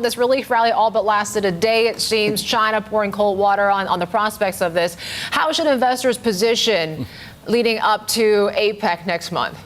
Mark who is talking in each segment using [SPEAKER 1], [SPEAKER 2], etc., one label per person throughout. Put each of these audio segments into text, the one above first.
[SPEAKER 1] this relief rally all but lasted a day, it seems. China pouring cold water on the prospects of this. How should investors position leading up to APEC next month?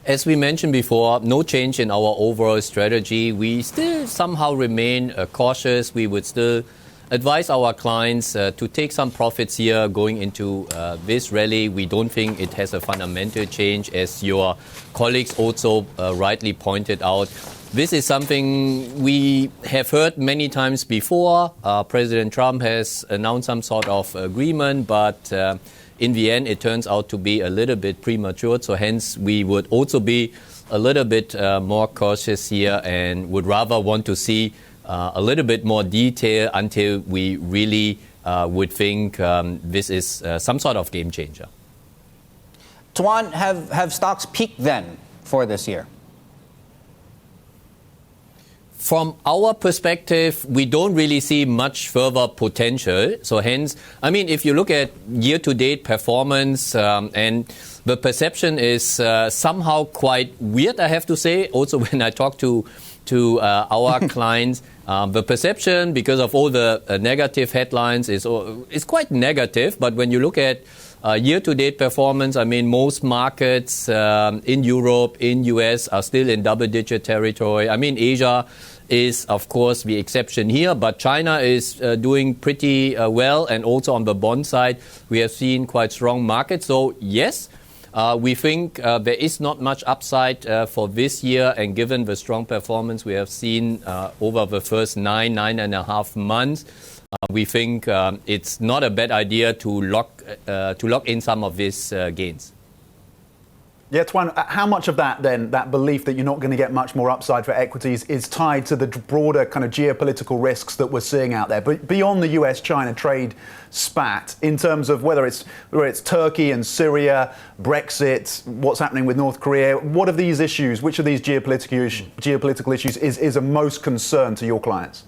[SPEAKER 2] As we mentioned before, no change in our overall strategy. We still somehow remain cautious. We would still advise our clients to take some profits here going into this rally. We don't think it has a fundamental change, as your colleagues also rightly pointed out. This is something we have heard many times before. President Trump has announced some sort of agreement, but in the end, it turns out to be a little bit premature. So hence, we would also be a little bit more cautious here and would rather want to see a little bit more detail until we really would think this is some sort of game changer.
[SPEAKER 3] Tuan, have stocks peaked then for this year?
[SPEAKER 2] From our perspective, we don't really see much further potential. So hence, if you look at year-to-date performance, and the perception is somehow quite weird, I have to say. Also, when I talk to our clients, the perception, because of all the negative headlines, is quite negative. But when you look at year-to-date performance, most markets in Europe, in U.S. are still in double-digit territory. Asia is, of course, the exception here. But China is doing pretty well. And also on the bond side, we have seen quite strong markets. So, yes, we think there is not much upside for this year. And given the strong performance we have seen over the first 9.5 months, we think it's not a bad idea to lock in some of these gains.
[SPEAKER 4] Yeah, Tuan, how much of that then, that belief that you're not going to get much more upside for equities, is tied to the broader kind of geopolitical risks that we're seeing out there? But beyond the U.S. China trade spat, in terms of whether it's Turkey and Syria, Brexit, what's happening with North Korea, what of these issues, which of these geopolitical issues is a most concern to your clients?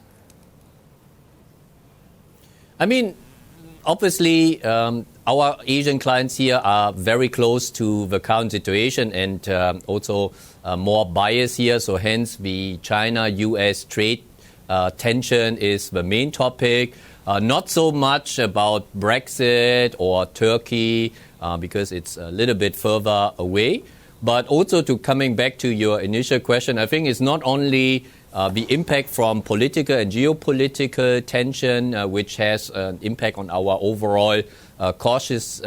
[SPEAKER 2] Obviously, our Asian clients here are very close to the current situation and also more biased here. So hence, the China-U.S. trade tension is the main topic. Not so much about Brexit or Turkey because it's a little bit further away. But also coming back to your initial question, I think it's not only the impact from political and geopolitical tension, which has an impact on our overall cautious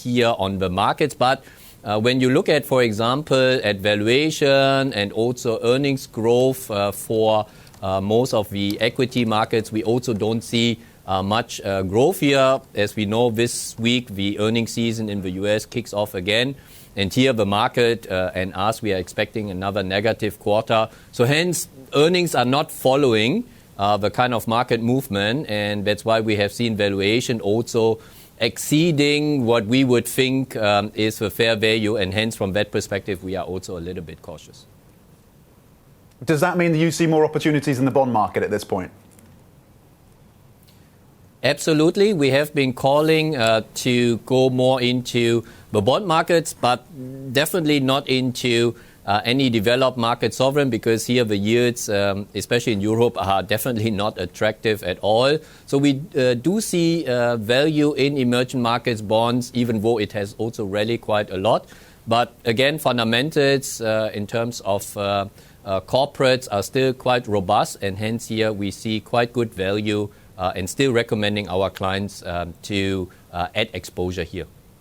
[SPEAKER 2] here on the markets. But when you look at, for example, at valuation and also earnings growth for most of the equity markets, we also don't see much growth here. As we know, this week, the earnings season in the U.S. kicks off again. And here the market and us, we are expecting another negative quarter. So hence, earnings are not following the kind of market movement. And that's why we have seen valuation also exceeding what we would think is the fair value. And hence, from that perspective, we are also a little bit cautious.
[SPEAKER 4] Does that mean that you see more opportunities in the bond market at this point?
[SPEAKER 2] Absolutely. We have been calling to go more into the bond markets, but definitely not into any developed market sovereign, because here the yields, especially in Europe, are definitely not attractive at all. So we do see value in emerging markets bonds, even though it has also rallied quite a lot. But again, fundamentals in terms of corporates are still quite robust, and hence here we see quite good value and still recommending our clients to add exposure here.